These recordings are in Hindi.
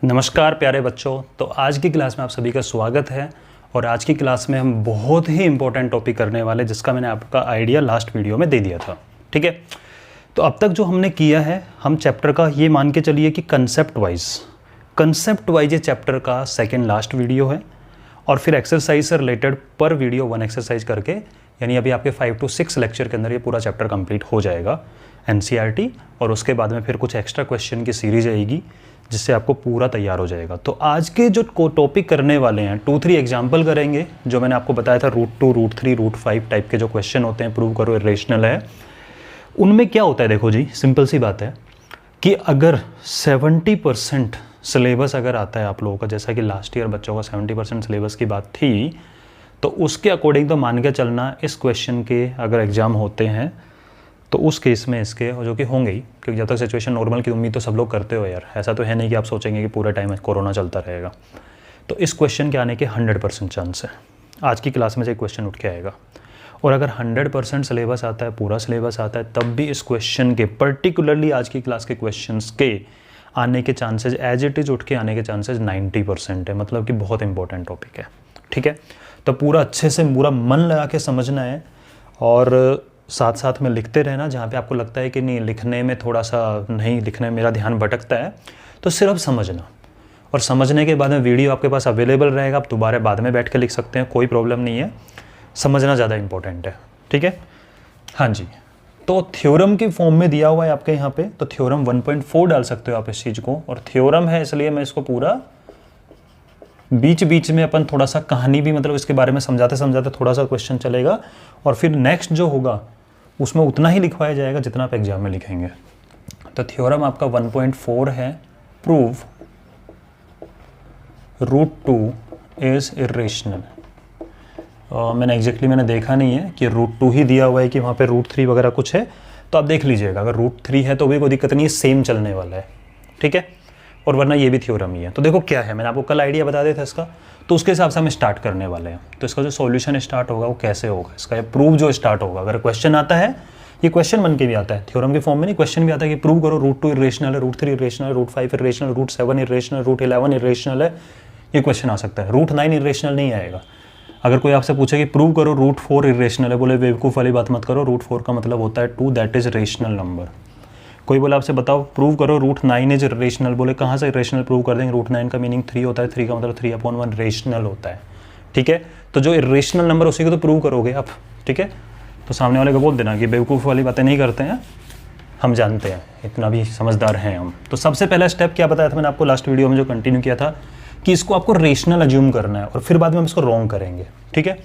नमस्कार प्यारे बच्चों। तो आज की क्लास में आप सभी का स्वागत है और आज की क्लास में हम बहुत ही इंपॉर्टेंट टॉपिक करने वाले जिसका मैंने आपका आइडिया लास्ट वीडियो में दे दिया था। ठीक है, तो अब तक जो हमने किया है, हम चैप्टर का ये मान के चलिए कि कंसेप्ट वाइज ये चैप्टर का सेकेंड लास्ट वीडियो है और फिर एक्सरसाइज से रिलेटेड पर वीडियो 1 एक्सरसाइज करके, यानी अभी आपके 5 to 6 लेक्चर के अंदर ये पूरा चैप्टर कंप्लीट हो जाएगा NCERT, और उसके बाद में फिर कुछ एक्स्ट्रा क्वेश्चन की सीरीज आएगी जिससे आपको पूरा तैयार हो जाएगा। तो आज के जो टॉपिक करने वाले हैं 2-3 एग्जाम्पल करेंगे, जो मैंने आपको बताया था रूट 2, रूट 3, रूट 5 टाइप के जो क्वेश्चन होते हैं, प्रूव करो इरेशनल है। उनमें क्या होता है, देखो जी, सिंपल सी बात है कि अगर 70% सिलेबस अगर आता है आप लोगों का, जैसा कि लास्ट ईयर बच्चों का 70% सिलेबस की बात थी, तो उसके अकॉर्डिंग तो मान के चलना इस क्वेश्चन के अगर एग्ज़ाम होते हैं तो उस केस में इसके जो कि होंगे ही, क्योंकि जब तक सिचुएशन नॉर्मल की उम्मीद तो सब लोग करते हो यार, ऐसा तो है नहीं कि आप सोचेंगे कि पूरा टाइम कोरोना चलता रहेगा। तो इस क्वेश्चन के आने के 100% चांस है। आज की क्लास में से एक क्वेश्चन उठ के आएगा, और अगर 100% सिलेबस आता है, पूरा सिलेबस आता है, तब भी इस क्वेश्चन के, पर्टिकुलरली आज की क्लास के क्वेश्चंस के आने के चांसेज, एज इट इज़ उठ के आने के चांसेज 90% है। मतलब कि बहुत इंपॉर्टेंट टॉपिक है। ठीक है, तो पूरा अच्छे से पूरा मन लगा के समझना है और साथ साथ में लिखते रहना। जहाँ पे आपको लगता है कि नहीं, लिखने में थोड़ा सा नहीं, लिखने में मेरा ध्यान भटकता है, तो सिर्फ समझना, और समझने के बाद में वीडियो आपके पास अवेलेबल रहेगा, आप दोबारा बाद में बैठ के लिख सकते हैं, कोई प्रॉब्लम नहीं है। समझना ज़्यादा इंपॉर्टेंट है। ठीक है, हाँ जी। तो थ्योरम की फॉर्म में दिया हुआ है आपके यहाँ पे, तो थ्योरम 1.4 डाल सकते हो आप इस चीज़ को, और थ्योरम है इसलिए मैं इसको पूरा बीच बीच में अपन थोड़ा सा कहानी भी, मतलब इसके बारे में समझाते समझाते थोड़ा सा क्वेश्चन चलेगा, और फिर नेक्स्ट जो होगा उसमें उतना ही लिखवाया जाएगा जितना आप एग्जाम में लिखेंगे। तो थ्योरम आपका 1.4 है, प्रूव रूट 2 इज इरेशनल। मैंने देखा नहीं है कि रूट 2 ही दिया हुआ है कि वहाँ पे रूट 3 वगैरह कुछ है, तो आप देख लीजिएगा। अगर रूट 3 है तो भी कोई दिक्कत नहीं है, सेम चलने वाला है। ठीक है, और वरना ये भी थ्योरम ही है। तो देखो क्या है, मैंने आपको कल आइडिया बता दिया था इसका, तो उसके हिसाब से हम स्टार्ट करने वाले हैं। तो इसका जो सॉल्यूशन स्टार्ट होगा वो कैसे होगा, इसका प्रूव जो स्टार्ट होगा, अगर क्वेश्चन आता है, ये क्वेश्चन बन के भी आता है, थ्योरम के फॉर्म में नहीं, क्वेश्चन भी आता है कि प्रूव करो रूट 2 इरेशनल है, रूट 3 इरेशनल है, root 5 irrational, root 7 irrational, root 11 irrational है। ये क्वेश्चन आ सकता है। रूट 9 इरेशनल नहीं आएगा। अगर कोई आपसे पूछे कि प्रूव करो रूट 4 इरेशनल है, बोले बेवकूफ़ वाली बात मत करो, रूट 4 का मतलब होता है 2, दैट इज रेशनल नंबर। कोई बोला आपसे बताओ प्रूव करो रूट 9 इज रेशनल, बोले कहाँ से रेशनल प्रूव कर देंगे, रूट 9 का मीनिंग 3 होता है, 3 का मतलब 3/1 रेशनल होता है। ठीक है, तो जो इरेशनल नंबर उसी को तो प्रूव करोगे आप। ठीक है, तो सामने वाले को बोल देना कि बेवकूफ़ वाली बातें नहीं करते हैं, हम जानते हैं, इतना भी समझदार हैं हम। तो सबसे पहला स्टेप क्या बताया था मैंने आपको लास्ट वीडियो में, जो कंटिन्यू किया था, कि इसको आपको रेशनल अज्यूम करना है और फिर बाद में हम इसको रॉन्ग करेंगे। ठीक है,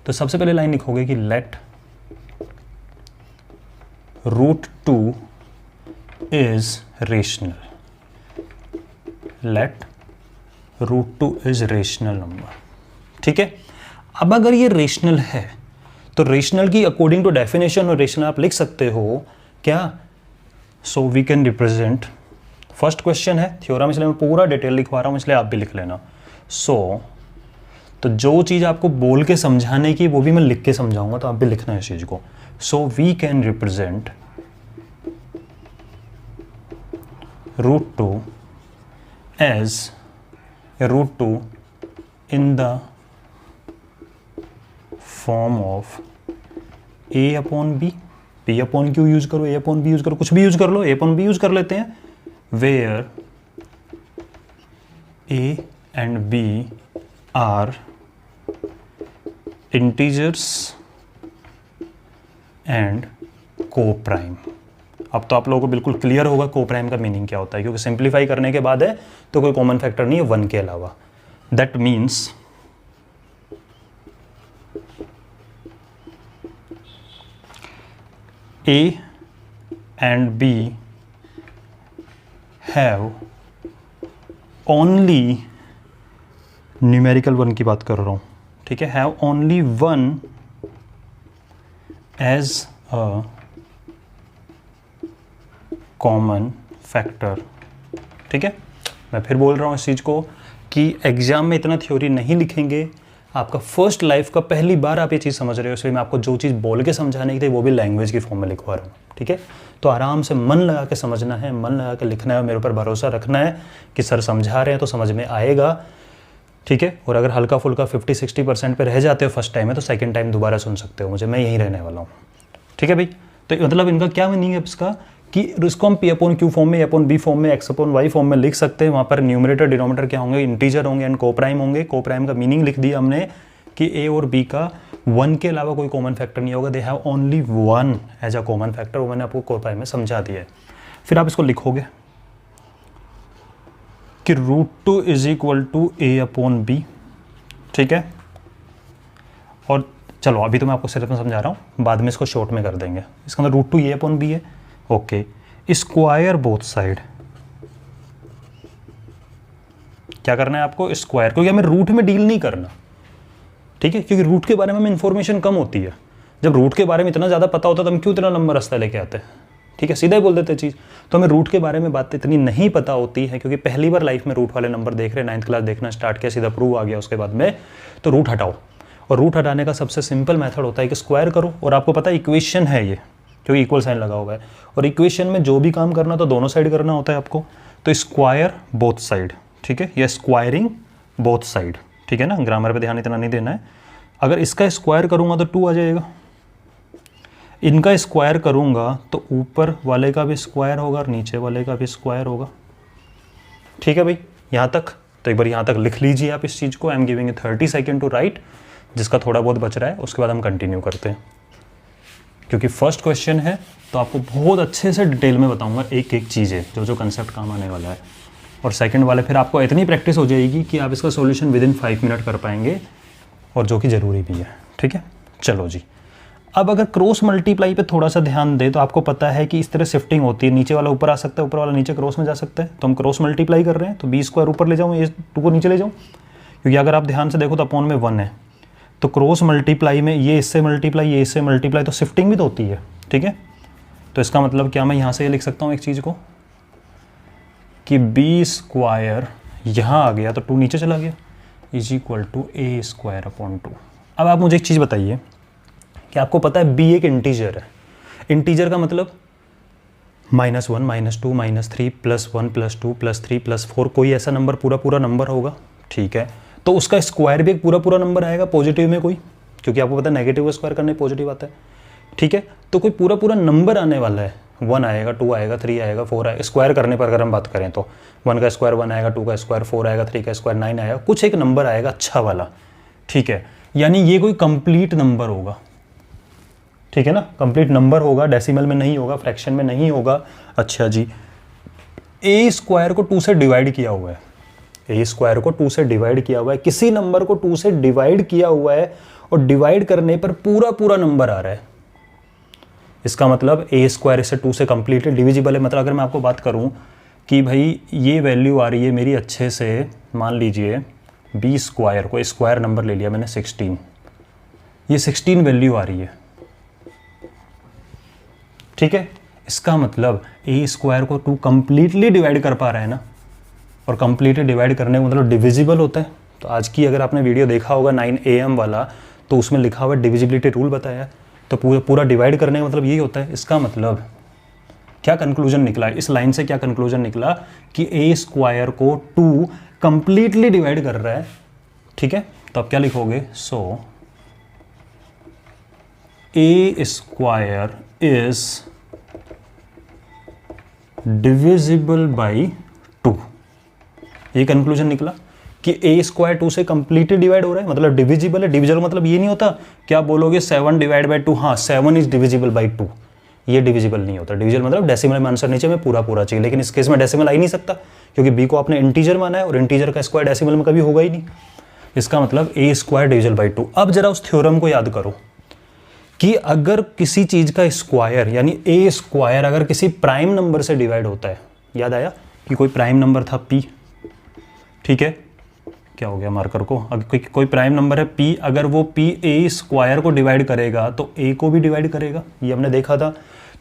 तो सबसे पहले लाइन लिखोगे कि let root 2 is rational, let root 2 is rational number। ठीक है, अब अगर ये रेशनल है तो रेशनल की अकॉर्डिंग टू डेफिनेशन और रेशनल आप लिख सकते हो क्या, so we can represent, first question है थ्योरम, इसलिए मैं पूरा डिटेल लिखवा रहा हूं, इसलिए आप भी लिख लेना। सो तो जो चीज़ आपको बोल के समझाने की वो भी मैं लिख के समझाऊंगा, तो आप भी लिखना है इस चीज़ को। So we can represent root 2 as root 2 in the form of a upon b, p upon q use करो, a upon b यूज करो, कुछ भी यूज कर लो, a upon b यूज कर लेते हैं, where a and b are integers and co-prime। अब तो आप लोगों को बिल्कुल क्लियर होगा कोप्राइम का मीनिंग क्या होता है, क्योंकि सिंप्लीफाई करने के बाद है तो कोई कॉमन फैक्टर नहीं है 1 के अलावा। That means A and B have only, numerical 1 की बात कर रहा हूँ, ठीक है, have only 1 as a common factor. ठीक है, मैं फिर बोल रहा हूँ इस चीज़ को कि एग्ज़ाम में इतना थ्योरी नहीं लिखेंगे, आपका फर्स्ट लाइफ का पहली बार आप ये चीज़ समझ रहे हो, इसलिए मैं आपको जो चीज़ बोल के समझाने की थी वो भी लैंग्वेज की फॉर्म में लिखवा रहा हूँ, ठीक है। तो आराम से मन लगा के समझना है, मन लगा के लिखना है, मेरे ऊपर भरोसा रखना है कि सर समझा रहे हैं तो समझ में आएगा, ठीक है। और अगर हल्का फुल्का 50-60% पे रह जाते हो फर्स्ट टाइम में तो सेकंड टाइम दोबारा सुन सकते हो मुझे, मैं यहीं रहने वाला हूँ, ठीक है भाई। तो मतलब इनका क्या मीनिंग है इसका कि इसको हम P अपॉन Q फॉर्म में, अपॉन B फॉर्म में, X अपॉन Y फॉर्म में लिख सकते हैं। वहाँ पर न्यूमरेटर डिनोमिनेटर क्या होंगे, इंटीजर होंगे एंड कोप्राइम होंगे। कोप्राइम का मीनिंग लिख दिया हमने कि A और B का 1 के अलावा कोई कॉमन फैक्टर नहीं होगा, they have only 1 as a common factor, वो मैंने आपको कोप्राइम में समझा दिया है। फिर आप इसको लिखोगे कि √2 is equal to A upon B, ठीक है। और चलो अभी तो मैं आपको सिर्फ में समझा रहा हूँ, बाद में इसको शॉर्ट में कर देंगे। इसका अंदर √2 A अपॉन B है, ओके। स्क्वायर बोथ साइड, क्या करना है आपको, स्क्वायर, क्योंकि हमें रूट में डील नहीं करना, ठीक है, क्योंकि रूट के बारे में हमें इन्फॉर्मेशन कम होती है। जब रूट के बारे में इतना ज़्यादा पता होता है तो हम क्यों इतना लंबा रास्ता लेके आते हैं, ठीक है, सीधा ही बोल देते चीज़। तो हमें रूट के बारे में बात इतनी नहीं पता होती है, क्योंकि पहली बार लाइफ में रूट वाले नंबर देख रहे हैं, 9th क्लास देखना स्टार्ट किया, सीधा प्रूव आ गया उसके बाद में, तो रूट हटाओ। और रूट हटाने का सबसे सिंपल मेथड होता है कि स्क्वायर करो। और आपको पता है इक्वेशन है ये, क्योंकि इक्वल साइन लगा हुआ है, और इक्वेशन में जो भी काम करना तो दोनों साइड करना होता है आपको। तो स्क्वायर बोथ साइड, ठीक है, या स्क्वायरिंग बोथ साइड, ठीक है ना, ग्रामर पे ध्यान इतना नहीं देना है। अगर इसका स्क्वायर करूँगा तो 2 आ जाएगा, इनका स्क्वायर करूँगा तो ऊपर वाले का भी स्क्वायर होगा और नीचे वाले का भी स्क्वायर होगा, ठीक है भाई, यहाँ तक। तो एक बार यहाँ तक लिख लीजिए आप इस चीज़ को। I am giving 30 second to write, जिसका थोड़ा बहुत बच रहा है उसके बाद हम कंटिन्यू करते हैं, क्योंकि फर्स्ट क्वेश्चन है तो आपको बहुत अच्छे से डिटेल में बताऊंगा एक एक चीज़ें, जो जो कंसेप्ट काम आने वाला है। और सेकंड वाले फिर आपको इतनी प्रैक्टिस हो जाएगी कि आप इसका सॉल्यूशन विद इन 5 मिनट कर पाएंगे, और जो कि ज़रूरी भी है, ठीक है। चलो जी, अब अगर क्रॉस मल्टीप्लाई पे थोड़ा सा ध्यान दें तो आपको पता है कि इस तरह शिफ्टिंग होती है, नीचे वाला ऊपर आ सकता है, ऊपर वाला नीचे क्रॉस में जा सकता है। तो हम क्रॉस मल्टीप्लाई कर रहे हैं, तो B स्क्वायर ऊपर ले जाऊँ, ये 2 को नीचे ले जाऊँ, क्योंकि अगर आप ध्यान से देखो तो अपॉन में 1 है, तो क्रॉस मल्टीप्लाई में ये इससे मल्टीप्लाई, ये इससे मल्टीप्लाई, तो शिफ्टिंग भी तो होती है, ठीक है। तो इसका मतलब क्या, मैं यहाँ से ये लिख सकता हूँ एक चीज़ को कि B स्क्वायर यहाँ आ गया तो 2 नीचे चला गया, is equal to A square upon 2। अब आप मुझे एक चीज़ बताइए कि आपको पता है B एक इंटीजर है। इंटीजर का मतलब -1, -2, -3, +1, +2, +3, +4, कोई ऐसा नंबर पूरा नंबर होगा, ठीक है। तो उसका स्क्वायर भी एक पूरा नंबर आएगा पॉजिटिव में कोई, क्योंकि आपको पता है नेगेटिव का स्क्वायर करने पॉजिटिव आता है, ठीक है। तो कोई पूरा नंबर आने वाला है, 1 आएगा, 2 आएगा, 3 आएगा, 4 आएगा, स्क्वायर करने पर अगर हम बात करें तो 1 का स्क्वायर 1 आएगा, 2 का स्क्वायर 4 आएगा, 3 का स्क्वायर 9 आएगा, कुछ एक नंबर आएगा अच्छा वाला, ठीक है। यानी ये कोई कंप्लीट नंबर होगा, ठीक है ना, कंप्लीट नंबर होगा, डेसिमल में नहीं होगा, फ्रैक्शन में नहीं होगा। अच्छा जी, A स्क्वायर को 2 से डिवाइड किया हुआ है, A स्क्वायर को 2 से डिवाइड किया हुआ है, किसी नंबर को 2 से डिवाइड किया हुआ है और डिवाइड करने पर पूरा नंबर आ रहा है, इसका मतलब A स्क्वायर इससे 2 से कंप्लीटली डिविजिबल है। मतलब अगर मैं आपको बात करूं कि भाई ये वैल्यू आ रही है मेरी अच्छे से, मान लीजिए B स्क्वायर को, स्क्वायर नंबर ले लिया मैंने 16, ये 16 वैल्यू आ रही है, ठीक है। इसका मतलब A स्क्वायर को 2 कंप्लीटली डिवाइड कर पा रहा है ना, और कंप्लीटली डिवाइड करने का मतलब डिविजिबल होता है। तो आज की अगर आपने वीडियो देखा होगा 9 AM वाला, तो उसमें लिखा हुआ डिविजिबिलिटी रूल बताया, तो पूरा डिवाइड करने का मतलब यही होता है। इसका मतलब क्या कंक्लूजन निकला, इस लाइन से क्या कंक्लूजन निकला कि A स्क्वायर को 2 कंप्लीटली डिवाइड कर रहा है, ठीक है। तो आप क्या लिखोगे, सो A square is divisible by 2, ये कंक्लूजन निकला कि A स्क्वायर 2 से कंप्लीटली डिवाइड हो रहा है, मतलब डिविजिबल है। डिविजिबल मतलब ये नहीं होता कि आप बोलोगे 7 डिवाइड बाई 2, हाँ 7 इज डिविजिबल बाई 2, ये डिविजिबल नहीं होता। डिविजिबल मतलब डेसिमल में आंसर नीचे में पूरा चाहिए, लेकिन इस केस में डेसिमल आ ही नहीं सकता, क्योंकि B को आपने इंटीजर माना है और इंटीजर का स्क्वायर डेसिमल में कभी होगा ही नहीं। इसका मतलब A स्क्वायर डिविजिबल बाई 2। अब जरा उस थ्योरम को याद करो कि अगर किसी चीज़ का स्क्वायर यानी A स्क्वायर अगर किसी प्राइम नंबर से डिवाइड होता है, याद आया कि कोई प्राइम नंबर था P, ठीक है, क्या हो गया मार्कर को, अगर कोई प्राइम नंबर है P, अगर वो P A स्क्वायर को डिवाइड करेगा तो A को भी डिवाइड करेगा, ये हमने देखा था।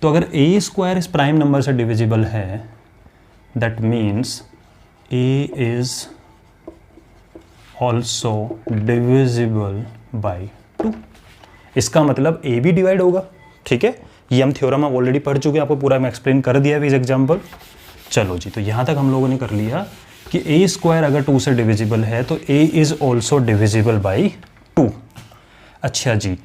तो अगर A स्क्वायर इस प्राइम नंबर से डिविजिबल है, that means A is also divisible by 2। इसका मतलब ए भी डिवाइड होगा, ठीक है। ये हम थ्योरम आप ऑलरेडी पढ़ चुके हैं, आपको पूरा मैं एक्सप्लेन कर दिया है इस एग्जाम्पल। चलो जी, तो यहाँ तक हम लोगों ने कर लिया कि ए स्क्वायर अगर 2 से डिविजिबल है तो A is also divisible by 2। अच्छा जी,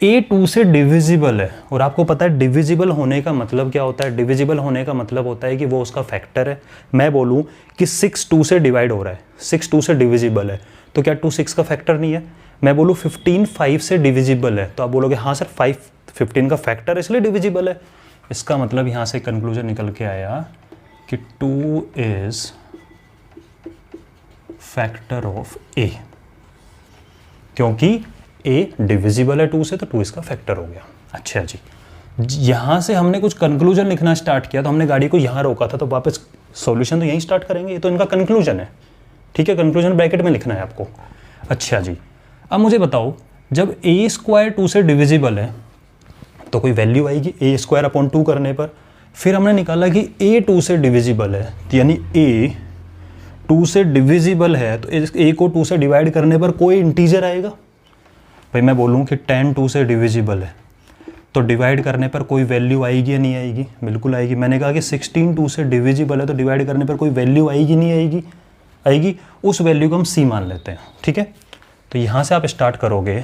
ए 2 से डिविजिबल है, और आपको पता है डिविजिबल होने का मतलब क्या होता है। डिविजिबल होने का मतलब होता है कि वो उसका फैक्टर है। मैं बोलूँ कि 6 2 से डिवाइड हो रहा है, 6 2 से डिविजिबल है, तो क्या 2 6 का फैक्टर नहीं है। मैं बोलूँ 15 5 से डिविजिबल है, तो आप बोलोगे हाँ सर 5 15 का फैक्टर इसलिए डिविजिबल है। इसका मतलब यहाँ से कंक्लूजन निकल के आया कि 2 इज फैक्टर ऑफ ए, क्योंकि ए डिविजिबल है 2 से, तो 2 इसका फैक्टर हो गया। अच्छा जी, यहाँ से हमने कुछ कंक्लूजन लिखना स्टार्ट किया, तो हमने गाड़ी को यहाँ रोका था, तो वापस सॉल्यूशन तो यहीं स्टार्ट करेंगे। ये तो इनका कंक्लूजन है, ठीक है। कंक्लूजन ब्रैकेट में लिखना है आपको। अच्छा जी, अब मुझे बताओ, जब ए स्क्वायर 2 से डिविजिबल है तो कोई वैल्यू आएगी ए स्क्वायर अपॉन 2 करने पर। फिर हमने निकाला कि ए 2 से डिविजिबल है, यानी ए 2 से डिविजिबल है, तो ए को 2 से डिवाइड करने पर कोई इंटीजर आएगा। भाई मैं बोलूँ कि 10 2 से डिविजिबल है, तो डिवाइड करने पर कोई वैल्यू आएगी या नहीं आएगी? बिल्कुल आएगी। मैंने कहा कि 16 2 से डिविजिबल है, तो डिवाइड करने पर कोई वैल्यू आएगी नहीं आएगी? आएगी। उस वैल्यू को हम सी मान लेते हैं, ठीक है। तो यहाँ से आप स्टार्ट करोगे,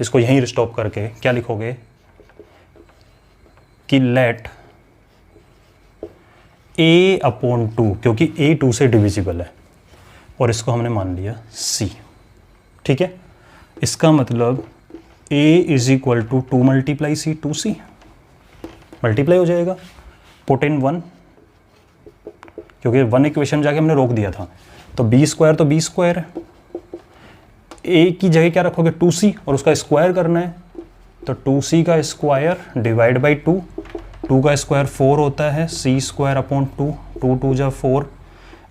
इसको यहीं स्टॉप करके क्या लिखोगे कि लेट ए अपॉन 2, क्योंकि ए 2 से डिविजिबल है, और इसको हमने मान लिया सी, ठीक है। इसका मतलब a is equal to 2 multiply सी, 2c मल्टीप्लाई हो जाएगा, पुट इन 1, क्योंकि 1 इक्वेशन जाके हमने रोक दिया था। तो b स्क्वायर तो b स्क्वायर है, a की जगह क्या रखोगे 2c, और उसका स्क्वायर करना है, तो 2c का स्क्वायर डिवाइड बाई 2, 2 का स्क्वायर 4 होता है, c स्क्वायर अपॉन 2, 2 2 जा 4।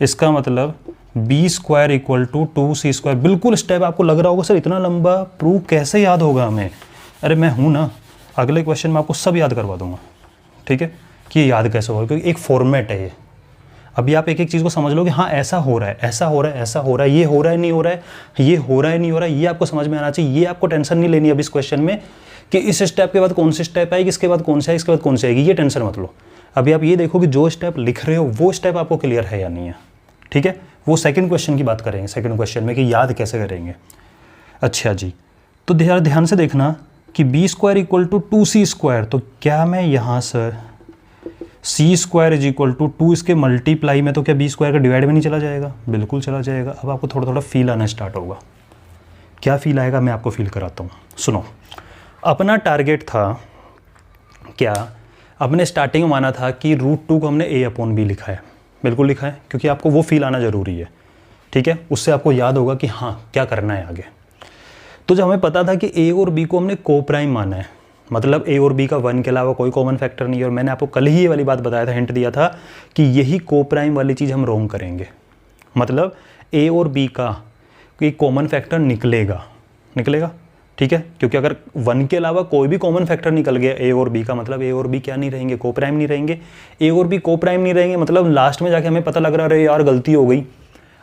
इसका मतलब B square equal to 2c square. बिल्कुल स्टेप आपको लग रहा होगा सर इतना लंबा प्रूफ कैसे याद होगा हमें। अरे मैं हूँ ना, अगले क्वेश्चन में आपको सब याद करवा दूंगा, ठीक है, कि ये याद कैसे होगा, क्योंकि एक फॉर्मेट है ये। अभी आप एक एक चीज़ को समझ लो कि हाँ ऐसा हो रहा है, ऐसा हो रहा है, ऐसा हो रहा है, ये हो रहा है नहीं हो रहा है, ये हो रहा है नहीं हो रहा है, ये आपको समझ में आना चाहिए। ये आपको टेंशन नहीं लेनी अभी इस क्वेश्चन में कि इस स्टेप के बाद कौन सी स्टेप आएगी, इसके बाद कौन सा है, इसके बाद कौन सी आएगी, ये टेंशन मत लो। अभी आप ये देखो कि जो स्टेप लिख रहे हो वो स्टेप आपको क्लियर है या नहीं है, ठीक है। वो सेकंड क्वेश्चन की बात करेंगे, सेकंड क्वेश्चन में कि याद कैसे करेंगे। अच्छा जी, तो ध्यान से देखना कि B square equal to 2c square, तो क्या मैं यहाँ से C square is equal to 2 इसके मल्टीप्लाई में, तो क्या बी स्क्वायर का डिवाइड में नहीं चला जाएगा? बिल्कुल चला जाएगा। अब आपको थोड़ा थोड़ा फील आना स्टार्ट होगा। क्या फील आएगा मैं आपको फील कराता हूँ, सुनो। अपना टारगेट था क्या, अपने स्टार्टिंग में माना था कि √2 को हमने a अपॉन बी लिखा है, बिल्कुल लिखा है, क्योंकि आपको वो फील आना ज़रूरी है, ठीक है। उससे आपको याद होगा कि हाँ क्या करना है आगे। तो जब हमें पता था कि a और b को हमने को प्राइम माना है, मतलब a और b का 1 के अलावा कोई कॉमन फैक्टर नहीं है, और मैंने आपको कल ही ये वाली बात बताया था, हिंट दिया था कि यही को प्राइम वाली चीज़ हम रोंग करेंगे। मतलब a और b का कोई कॉमन फैक्टर निकलेगा, ठीक है, क्योंकि अगर 1 के अलावा कोई भी कॉमन फैक्टर निकल गया a और b का, मतलब a और b क्या नहीं रहेंगे, को प्राइम नहीं रहेंगे। a और b को प्राइम नहीं रहेंगे, मतलब लास्ट में जाके हमें पता लग रहा है यार गलती हो गई।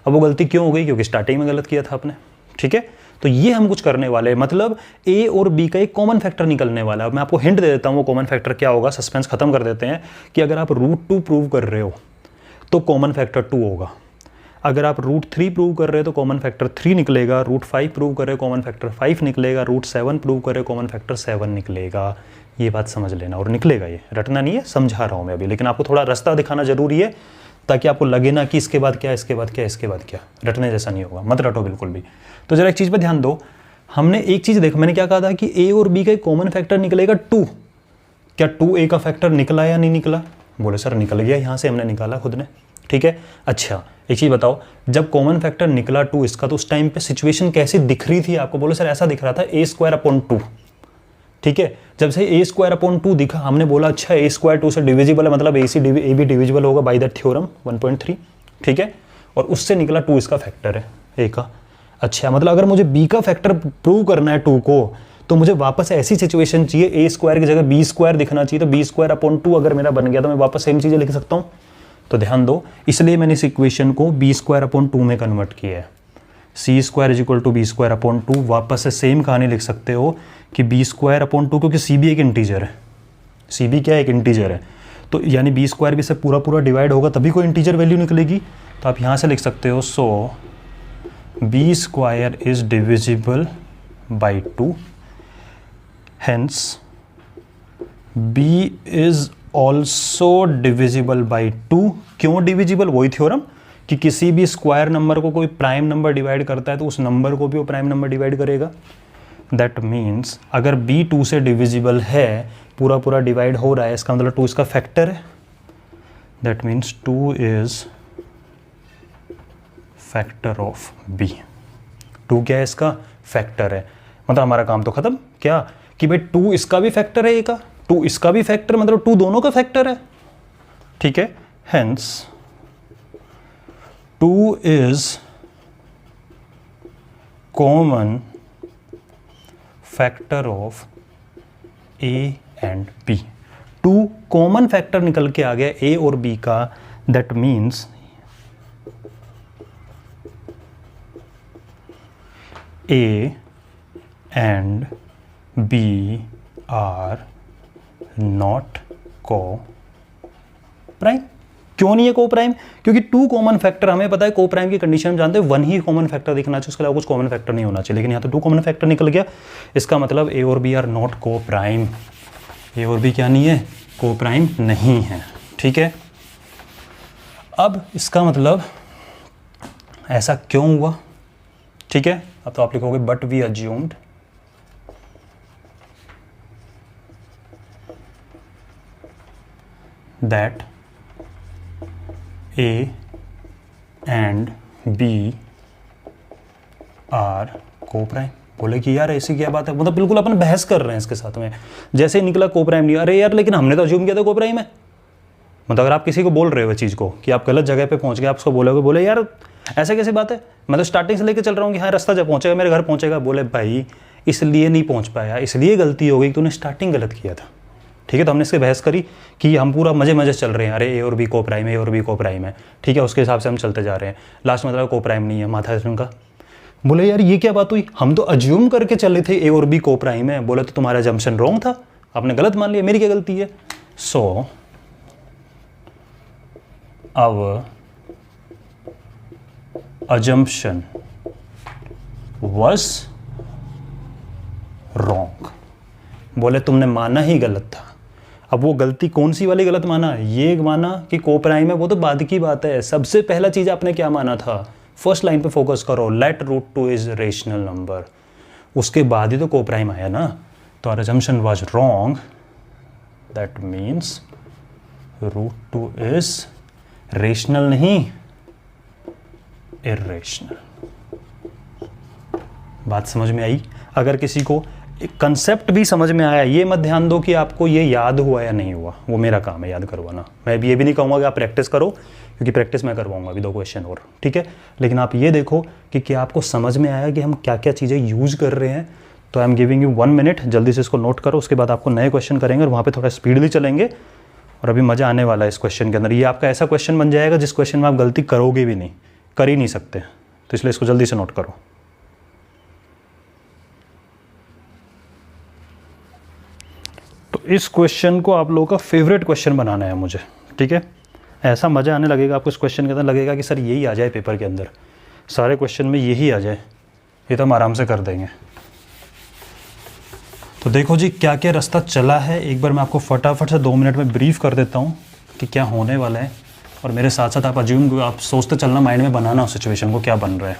अब वो गलती क्यों हो गई? क्योंकि स्टार्टिंग में गलत किया था आपने, ठीक है। तो ये हम कुछ करने वाले हैं, मतलब a और b का एक कॉमन फैक्टर निकलने वाला है। मैं आपको हिंट दे देता हूँ वो कॉमन फैक्टर क्या होगा, सस्पेंस खत्म कर देते हैं। कि अगर आप √2 प्रूव कर रहे हो तो कॉमन फैक्टर 2 होगा, अगर आप √3 प्रूव कर रहे हो तो कॉमन फैक्टर 3 निकलेगा, √5 प्रूव कर रहे हो कॉमन फैक्टर 5 निकलेगा, √7 प्रूव कर रहे हो कॉमन फैक्टर 7 निकलेगा। ये बात समझ लेना, और निकलेगा, ये रटना नहीं है, समझा रहा हूँ मैं अभी, लेकिन आपको थोड़ा रास्ता दिखाना जरूरी है ताकि आपको लगे ना कि इसके बाद क्या, इसके बाद क्या, इसके बाद क्या। रटने जैसा नहीं होगा, मत रटो बिल्कुल भी। तो जरा एक चीज़ पर ध्यान दो, हमने एक चीज़ देखो, मैंने क्या कहा था कि a और b का एक कॉमन फैक्टर निकलेगा 2। क्या 2a का फैक्टर निकला या नहीं निकला? बोले सर निकल गया, यहाँ से हमने निकाला खुद ने, ठीक है। अच्छा एक चीज़ बताओ, जब कॉमन फैक्टर निकला 2 इसका, तो उस टाइम पे सिचुएशन कैसी दिख रही थी आपको? बोले सर ऐसा दिख रहा था a स्क्वायर अपॉन 2, ठीक है। जब से a स्क्वायर अपॉन 2 दिखा, हमने बोला अच्छा a स्क्वायर 2 से डिविजिबल है, मतलब a भी डिविजिबल होगा बाय दैट थ्योरम 1.3, ठीक है। और उससे निकला 2 इसका फैक्टर है a का। अच्छा मतलब अगर मुझे b का फैक्टर प्रूव करना है 2 को, तो मुझे वापस ऐसी सिचुएशन चाहिए, a स्क्वायर की जगह b स्क्वायर दिखना चाहिए। तो b स्क्वायर अपॉन 2 अगर मेरा बन गया तो मैं वापस सेम चीज़ें लिख सकता हूँ, तो ध्यान दो, इसलिए मैंने इस इक्वेशन को बी स्क्वायर अपॉन 2 में कन्वर्ट किया है। C square is equal to B square upon 2। वापस से सेम कहानी लिख सकते हो कि बी स्क्वायर अपॉन 2, क्योंकि सी भी एक इंटीजर है। सी भी क्या है? एक इंटीजर है। तो यानी बी स्क्वायर भी से पूरा पूरा डिवाइड होगा तभी कोई इंटीजर वैल्यू निकलेगी। तो आप यहाँ से लिख सकते हो, so B square is divisible by 2, hence B is also divisible by 2। क्यों डिविजिबल? वही थ्योरम कि किसी भी स्क्वायर नंबर को कोई प्राइम नंबर डिवाइड करता है तो उस नंबर को भी वो प्राइम नंबर डिवाइड करेगा। दैट मीन्स अगर b 2 से डिविजिबल है, पूरा पूरा डिवाइड हो रहा है, इसका मतलब 2 इसका फैक्टर है। That means 2 is factor of b। 2 क्या है? इसका फैक्टर है। मतलब हमारा काम तो खत्म। क्या कि भाई 2 इसका भी फैक्टर है, a का 2 इसका भी फैक्टर, मतलब 2 दोनों का फैक्टर है। ठीक है, hence 2 is common factor of A and B। 2 common factor निकल के आ गया A और B का। That means A and B are not co-prime। क्यों नहीं है को प्राइम? क्योंकि 2 कॉमन फैक्टर, हमें पता है को प्राइम की कंडीशन हम जानते हैं 1 ही कॉमन फैक्टर दिखना चाहिए, उसके अलावा कुछ कॉमन फैक्टर नहीं होना चाहिए। लेकिन यहाँ तो 2 कॉमन फैक्टर निकल गया। इसका मतलब ए और बी आर नॉट को प्राइम। ए और बी क्या नहीं है? को प्राइम नहीं है। ठीक है, अब इसका मतलब ऐसा क्यों हुआ? ठीक है, अब तो आप लिखोगे but we assumed that A and B are co-prime। बोले कि यार ऐसी क्या बात है, मतलब बिल्कुल अपन बहस कर रहे हैं इसके साथ में। जैसे ही निकला co-prime नहीं, अरे यार लेकिन हमने तो अज्यूम किया था co-prime है। मतलब अगर आप किसी को बोल रहे हो चीज़ को कि आप गलत जगह पे पहुंच गए, आप उसको बोलोगे, बोले यार ऐसे कैसी बात है, मैं तो स्टार्टिंग से लेके चल रहा हूँ कि हाँ रास्ता जब पहुँचेगा मेरे घर पहुँचेगा। बोले भाई इसलिए नहीं पहुँच पाया, इसलिए गलती हो गई कि तूने स्टार्टिंग गलत किया था। ठीक है, तो हमने इसके बहस करी कि हम पूरा मजे मजे चल रहे हैं, अरे ए और बी को प्राइम है, ए और बी को प्राइम है। ठीक है, उसके हिसाब से हम चलते जा रहे हैं। लास्ट मतलब को प्राइम नहीं है, माथा है उनका। बोले यार ये क्या बात हुई, हम तो अज्यूम करके चले थे ए और बी को प्राइम है। बोले तो तुम्हारा अजम्पशन रॉन्ग था, आपने गलत मान लिया, मेरी क्या गलती है? So our assumption was wrong. बोले तुमने माना ही गलत था। अब वो गलती कौन सी वाली गलत माना? ये माना कि को प्राइम है, वो तो बाद की बात है। सबसे पहला चीज आपने क्या माना था? फर्स्ट लाइन पे फोकस करो, let root 2 is rational number. उसके बाद ही तो को प्राइम आया ना। तो our assumption was wrong, that means root 2 is rational नहीं इर्रेशनल। बात समझ में आई? अगर किसी को कंसेप्ट भी समझ में आया, ये मत ध्यान दो कि आपको ये याद हुआ या नहीं हुआ, वो मेरा काम है याद करवाना। मैं भी ये भी नहीं कहूँगा कि आप प्रैक्टिस करो, क्योंकि प्रैक्टिस मैं करवाऊंगा अभी 2 क्वेश्चन और। ठीक है, लेकिन आप ये देखो कि क्या आपको समझ में आया कि हम क्या क्या चीज़ें यूज कर रहे हैं। तो आई एम गिविंग यू 1 मिनट, जल्दी से इसको नोट करो। उसके बाद आपको नए क्वेश्चन करेंगे और वहाँ पर थोड़ा स्पीडली चलेंगे और अभी मज़ा आने वाला है इस क्वेश्चन के अंदर। ये आपका ऐसा क्वेश्चन बन जाएगा जिस क्वेश्चन में आप गलती करोगे भी नहीं, कर ही नहीं सकते। तो इसलिए इसको जल्दी से नोट करो। तो इस क्वेश्चन को आप लोगों का फेवरेट क्वेश्चन बनाना है मुझे। ठीक है, ऐसा मज़ा आने लगेगा आपको इस क्वेश्चन के अंदर, लगेगा कि सर यही आ जाए पेपर के अंदर, सारे क्वेश्चन में यही आ जाए, ये तो हम आराम से कर देंगे। तो देखो जी क्या क्या रास्ता चला है, एक बार मैं आपको फटाफट से 2 मिनट में ब्रीफ कर देता हूँ कि क्या होने वाला है। और मेरे साथ साथ आप अज्यूम, आप सोचते चलना, माइंड में बनाना उस सिचुएशन को क्या बन रहा है।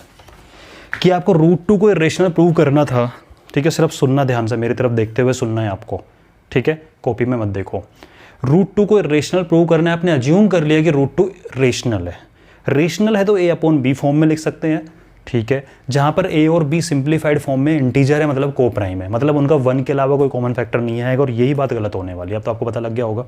कि आपको रूट 2 को इरेशनल प्रूव करना था। ठीक है, सिर्फ सुनना, ध्यान से मेरी तरफ देखते हुए सुनना है आपको। ठीक है, कॉपी में मत देखो। रूट 2 को इरेशनल प्रूव करना है, आपने अज्यूम कर लिया कि रूट 2 रेशनल है। रेशनल है तो ए अपॉन बी फॉर्म में लिख सकते हैं। ठीक है, जहाँ पर ए और बी सिंप्लीफाइड फॉर्म में इंटीजर है, मतलब को प्राइम है, मतलब उनका 1 के अलावा कोई कॉमन फैक्टर नहीं आएगा। और यही बात गलत होने वाली है, अब तो आपको पता लग गया होगा।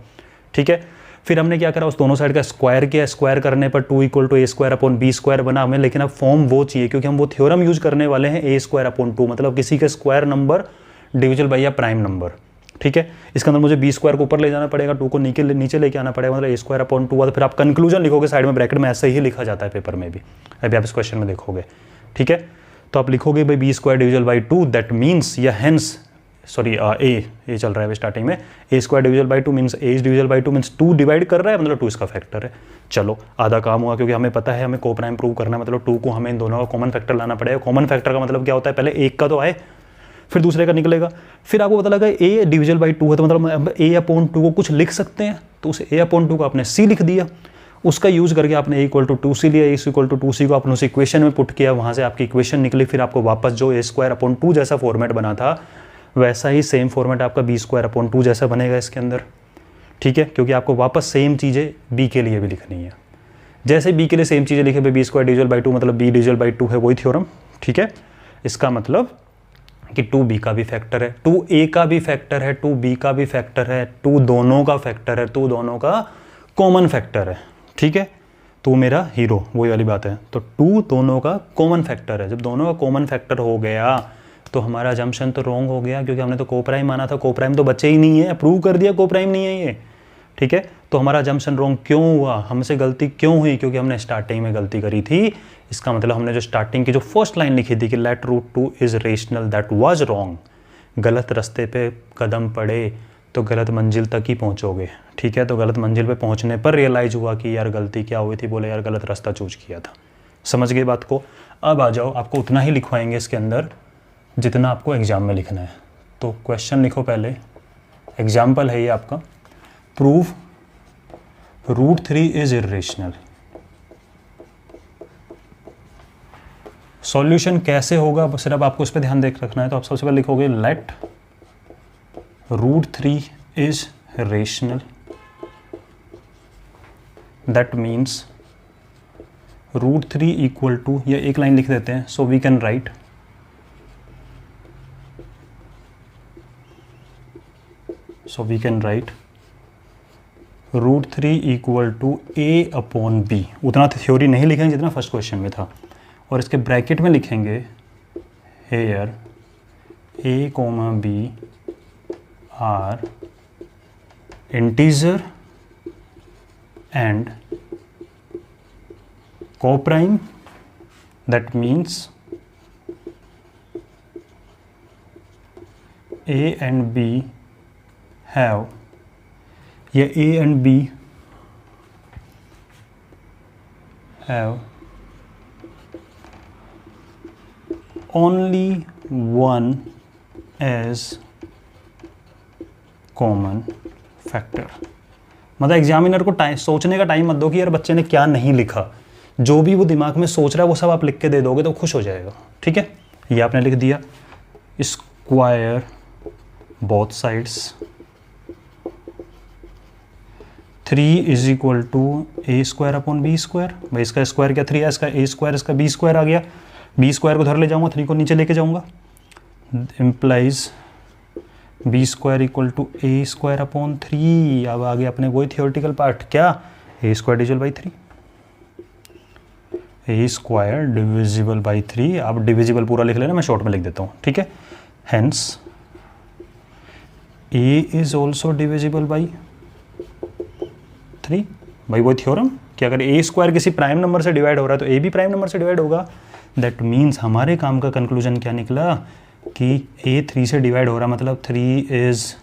ठीक है, फिर हमने क्या करा, उस दोनों साइड का स्क्वायर किया। स्क्वायर करने पर 2 = a² अपॉन b² बना हमें। लेकिन अब फॉर्म वो चाहिए, क्योंकि हम वो थ्योरम यूज करने वाले हैं a² अपॉन 2, मतलब किसी के स्क्वायर नंबर डिविजिबल बाई या प्राइम नंबर। ठीक है। इसके अंदर मुझे बी स्क्वायर को ऊपर ले जाना पड़ेगा, 2 को नीचे लेके आना पड़ेगा, मतलब a²/2 फिर आप कंक्लूजन लिखोगे साइड में ब्रैकेट में, ऐसे ही लिखा जाता है पेपर में भी, अभी आप इस क्वेश्चन में देखोगे, ठीक है। तो आप लिखोगे भाई b² डिविजल बाई 2 दैट मीन्स या हेंस सॉरी ए चल रहा है स्टार्टिंग में, a² डिविजल by 2 means a डिविजल by 2 means 2 divide कर रहा है, मतलब 2 इसका फैक्टर है। चलो आधा काम हुआ, क्योंकि हमें पता है हमें को प्राइम प्रूव करना है, मतलब 2 को हमें इन दोनों का कॉमन फैक्टर लाना पड़ेगा। कॉमन फैक्टर का मतलब क्या होता है, पहले एक का तो आए फिर दूसरे का निकलेगा। फिर आपको पता लगा a डिविजल बाई 2 है, तो मतलब a/2 को कुछ लिख सकते हैं, तो उस a/2 को आपने c लिख दिया, उसका यूज करके आपने a=2c लिया, a=2c को आपने उस इक्वेशन में पुट किया, वहाँ से आपकी इक्वेशन निकली, फिर आपको वापस जो a²/2 जैसा फॉर्मेट बना था वैसा ही सेम फॉर्मेट आपका b²/2 जैसा बनेगा इसके अंदर, ठीक है, क्योंकि आपको वापस सेम चीज़ें b के लिए भी लिखनी है। जैसे b के लिए सेम चीज़ें लिखे भाई b² डिविजल बाई 2 मतलब b डिविजल बाई 2 है, वही थ्योरम, ठीक है। इसका मतलब कि 2b का भी फैक्टर है, 2a का भी फैक्टर है, 2b का भी फैक्टर है, 2 दोनों का फैक्टर है, 2 दोनों का कॉमन फैक्टर है, ठीक है। तो मेरा हीरो वही वाली बात है, तो 2 दोनों का कॉमन फैक्टर है। जब दोनों का कॉमन फैक्टर हो गया तो हमारा अजम्पशन तो रॉन्ग हो गया, क्योंकि हमने तो को प्राइम माना था, को प्राइम तो बचे ही नहीं है, प्रूव कर दिया को प्राइम नहीं है ये, ठीक है। तो हमारा अजम्पशन रॉन्ग क्यों हुआ, हमसे गलती क्यों हुई, क्योंकि हमने स्टार्टिंग में गलती करी थी। इसका मतलब हमने जो स्टार्टिंग की जो फर्स्ट लाइन लिखी थी कि let root 2 is rational, that was wrong, गलत रास्ते पे कदम पड़े तो गलत मंजिल तक ही पहुंचोगे, ठीक है। तो गलत मंजिल पे पहुंचने पर रियलाइज हुआ कि यार गलती क्या हुई थी, बोले यार गलत रास्ता चूज किया था। समझ गए बात को। अब आ जाओ, आपको उतना ही लिखवाएंगे इसके अंदर जितना आपको एग्जाम में लिखना है। तो क्वेश्चन लिखो पहले, एग्जाम्पल है ये आपका, प्रूव √3 इज इर्रेशनल। सॉल्यूशन कैसे होगा सिर्फ आपको इस पर ध्यान देख रखना है। तो आप सबसे पहले लिखोगे let √3 is rational, that means √3 equal to, या एक लाइन लिख देते हैं, so we can write √3 equal to a/b। उतना थ्योरी नहीं लिखेंगे जितना फर्स्ट क्वेश्चन में था, और इसके ब्रैकेट में लिखेंगे here a, b are integer and coprime, that means a and b have, या a and b have only one as common factor। मतलब एग्जामिनर को टाइम सोचने का टाइम मत दो कि यार बच्चे ने क्या नहीं लिखा, जो भी वो दिमाग में सोच रहा है वो सब आप लिख के दे दोगे तो खुश हो जाएगा, ठीक है। ये आपने लिख दिया, square both sides 3 is equal to a²/b²। भाई इसका स्क्वायर क्या 3 है, इसका a², इसका b² आ गया, b² को उधर ले जाऊंगा, 3 को नीचे लेके जाऊंगा, implies b² equal to a²/3। अब आ गया अपने वही थियोरेटिकल पार्ट, क्या a² divisible by 3, a² divisible by 3। आप डिविजिबल पूरा लिख लेना, मैं शॉर्ट में लिख देता हूँ, ठीक है। Hence a is also divisible by 3। भाई वो थ्योरम कि अगर a² किसी प्राइम नंबर से डिवाइड हो रहा है तो a भी प्राइम नंबर से डिवाइड होगा। दैट मीन्स हमारे काम का कंक्लूजन क्या निकला कि a 3 से डिवाइड हो रहा, मतलब 3 इज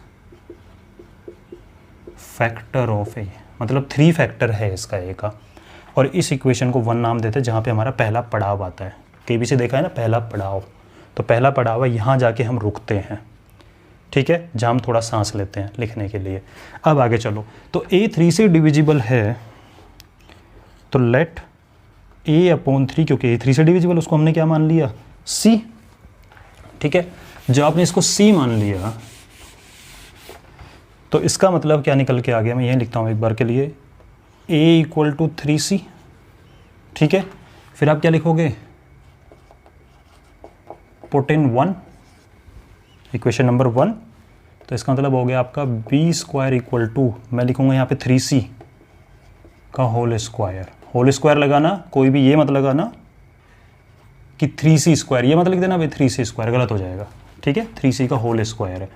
फैक्टर ऑफ a, मतलब 3 फैक्टर है इसका a का। और इस इक्वेशन को 1 नाम देते हैं, जहाँ पे हमारा पहला पड़ाव आता है। केबीसी देखा है ना, पहला पड़ाव, तो पहला पड़ाव है, यहाँ जाके हम रुकते हैं, ठीक है, जहाँ हम थोड़ा सांस लेते हैं लिखने के लिए। अब आगे चलो, तो a 3 से डिविजिबल है, तो लेट a/3, क्योंकि a 3 से डिविजिबल उसको हमने क्या मान लिया, c, ठीक है। जब आपने इसको c मान लिया तो इसका मतलब क्या निकल के आ गया, मैं यही लिखता हूँ एक बार के लिए, a इक्वल टू 3c, ठीक है। फिर आप क्या लिखोगे, पुट इन 1, इक्वेशन नंबर 1। तो इसका मतलब हो गया आपका b² इक्वल टू, मैं लिखूंगा यहाँ पे 3c का होल स्क्वायर। होल स्क्वायर लगाना, कोई भी ये मत लगाना कि 3c², ये मत लिख देना भाई 3c², गलत हो जाएगा, ठीक है। 3c का होल स्क्वायर है,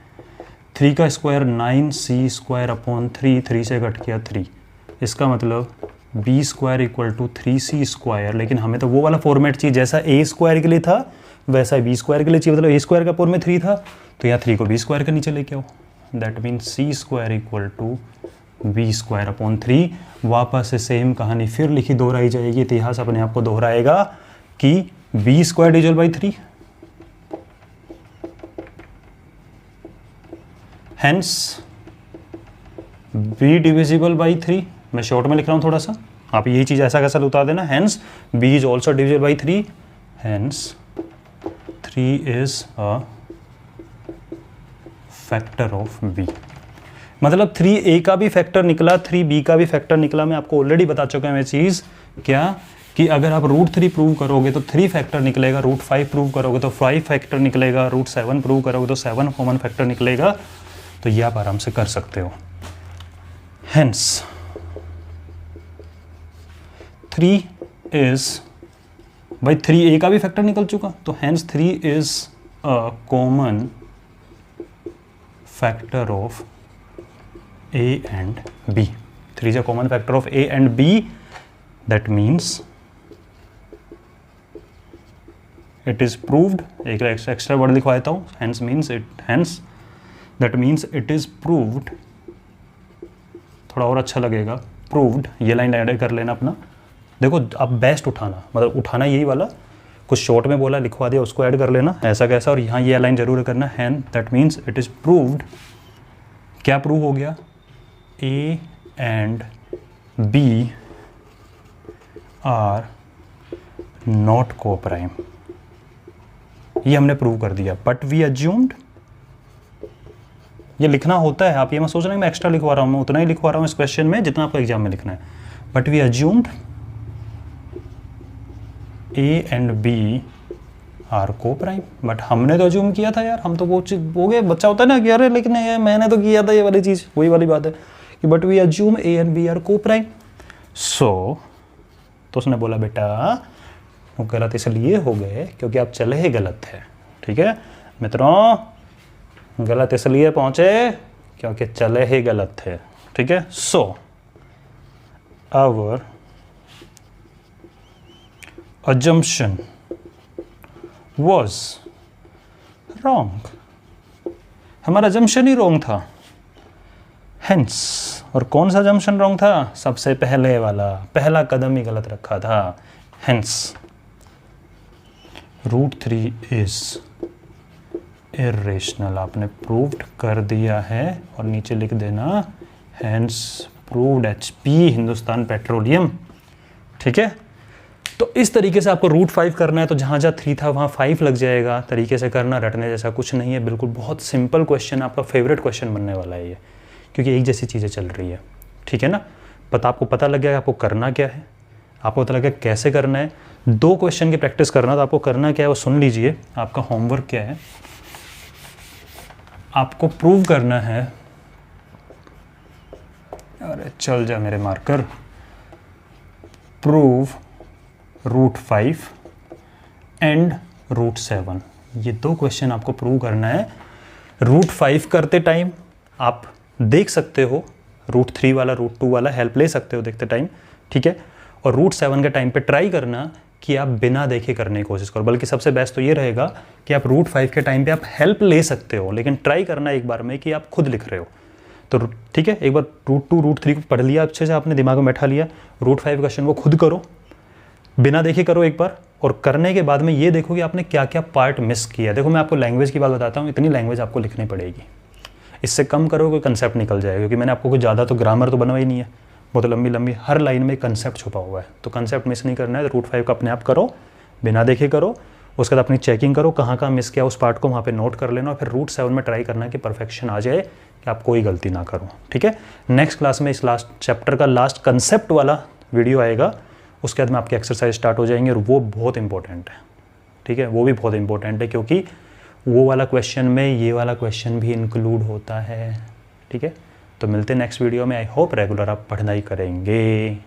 3 का स्क्वायर 9c स्क्वायर अपॉन 3, 3 से कट किया 3, इसका मतलब b square equal to 3c square. लेकिन हमें तो वो वाला फॉर्मेट चाहिए जैसा a स्क्वायर के लिए था वैसा b स्क्वायर के लिए चाहिए, मतलब a स्क्वायर का पावर में 3 था तो यहाँ 3 को b स्क्वायर के नीचे लेके आओ, that means c square equal to b square upon 3। वापस से सेम कहानी फिर लिखी दोहराई जाएगी, इतिहास अपने आप को दोहराएगा कि b square divisible by 3, hence b divisible by 3। मैं शॉर्ट में लिख रहा हूँ थोड़ा सा, आप यही चीज़ ऐसा कैसा उतार देना, hence b is also divisible by 3, hence 3 is a factor of b। मतलब 3a का भी फैक्टर निकला, 3b का भी फैक्टर निकला। मैं आपको ऑलरेडी बता चुका हूँ मैं चीज़ क्या, कि अगर आप √3 प्रूव करोगे तो 3 फैक्टर निकलेगा, √5 प्रूव करोगे तो 5 फैक्टर निकलेगा, √7 प्रूव करोगे तो 7 कॉमन फैक्टर निकलेगा। तो ये आप आराम से कर सकते हो। हेंस 3 इज भाई 3a का भी फैक्टर निकल चुका, तो hence 3 is a common factor of a and b। 3 is a common factor of a and b, that means it is proved, एक एक्स्ट्रा वर्ड लिखवा देता हूँ, hence means it, hence that means it is proved, थोड़ा और अच्छा लगेगा proved, ये लाइन ऐड कर लेना अपना। देखो अब बेस्ट उठाना, मतलब उठाना यही वाला, कुछ शॉर्ट में बोला लिखवा दिया उसको ऐड कर लेना ऐसा कैसा, और यहाँ ये लाइन जरूर करना, hence that means it is proved। क्या प्रूव हो गया, A and B are not co-prime, ये हमने प्रूव कर दिया। बट वी अज्यूम्ड, ये लिखना होता है, आप ये मैं सोच रहे हैं मैं एक्स्ट्रा लिखवा रहा हूँ, मैं उतना ही लिखवा रहा हूँ इस क्वेश्चन में जितना आपको एग्जाम में लिखना है। But we assumed A and B are coprime, but हमने तो अज्यूम किया था यार, हम तो वो चीज हो गए, बच्चा होता है ना कि अरे लेकिन ये मैंने तो किया था ये वाली चीज़, वही वाली बात है कि but we assume A and B are coprime. So तो उसने बोला बेटा वो गलत इसलिए हो गए क्योंकि आप चले ही गलत थे। ठीक है मित्रों, गलत इसलिए पहुंचे क्योंकि चले ही गलत थे। ठीक है, so our assumption was wrong, हमारा assumption ही wrong था। hence, और कौन सा assumption wrong था, सबसे पहले वाला, पहला कदम ही गलत रखा था। hence √3 is irrational, आपने proved कर दिया है, और नीचे लिख देना hence proved HP Hindustan petroleum. ठीक है, तो इस तरीके से आपको √5 करना है, तो जहाँ जहाँ 3 था वहाँ 5 लग जाएगा, तरीके से करना, रटने जैसा कुछ नहीं है, बिल्कुल बहुत सिंपल क्वेश्चन, आपका फेवरेट क्वेश्चन बनने वाला है ये, क्योंकि एक जैसी चीज़ें चल रही है। ठीक है ना, आपको पता लग गया आपको करना क्या है, आपको पता लग गया कैसे करना है। 2 क्वेश्चन की प्रैक्टिस करना, तो आपको करना क्या है वो सुन लीजिए। आपका होमवर्क क्या है, आपको प्रूव करना है, अरे चल जा मेरे मार्कर, प्रूव √5 एंड √7, ये 2 क्वेश्चन आपको प्रूव करना है। √5 करते टाइम आप देख सकते हो, √3 वाला √2 वाला हेल्प ले सकते हो देखते टाइम। ठीक है, और √7 के टाइम पे ट्राई करना कि आप बिना देखे करने की कोशिश करो, बल्कि सबसे बेस्ट तो ये रहेगा कि आप √5 के टाइम पे आप हेल्प ले सकते हो, लेकिन ट्राई करना एक बार में कि आप खुद लिख रहे हो। तो ठीक है, एक बार √2 √3 को पढ़ लिया अच्छे से, आपने दिमाग में बैठा लिया, √5 क्वेश्चन को खुद करो, बिना देखे करो एक बार, और करने के बाद में ये देखो कि आपने क्या क्या पार्ट मिस किया। देखो मैं आपको लैंग्वेज की बात बताता हूँ, इतनी लैंग्वेज आपको लिखनी पड़ेगी, इससे कम करो कोई कंसेप्ट निकल जाएगा, क्योंकि मैंने आपको कुछ ज़्यादा तो ग्रामर तो बनवाई नहीं है, बहुत लंबी लंबी, हर लाइन में कंसेप्ट छुपा हुआ है, तो कंसेप्ट मिस नहीं करना है। तो √5 का अपने आप करो, बिना देखे करो, उसके बाद अपनी चेकिंग करो कहाँ कहाँ मिस किया, उस पार्ट को वहाँ पे नोट कर लेना, और फिर √7 में ट्राई करना कि परफेक्शन आ जाए, कि आप कोई गलती ना करो। ठीक है, नेक्स्ट क्लास में इस लास्ट चैप्टर का लास्ट कंसेप्ट वाला वीडियो आएगा, उसके बाद में आपकी एक्सरसाइज स्टार्ट हो जाएंगे, और वो बहुत इंपॉर्टेंट है। ठीक है, वो भी बहुत इंपॉर्टेंट है, क्योंकि वो वाला क्वेश्चन में ये वाला क्वेश्चन भी इंक्लूड होता है। ठीक है, तो मिलते हैं नेक्स्ट वीडियो में। आई होप रेगुलर आप पढ़ना ही करेंगे।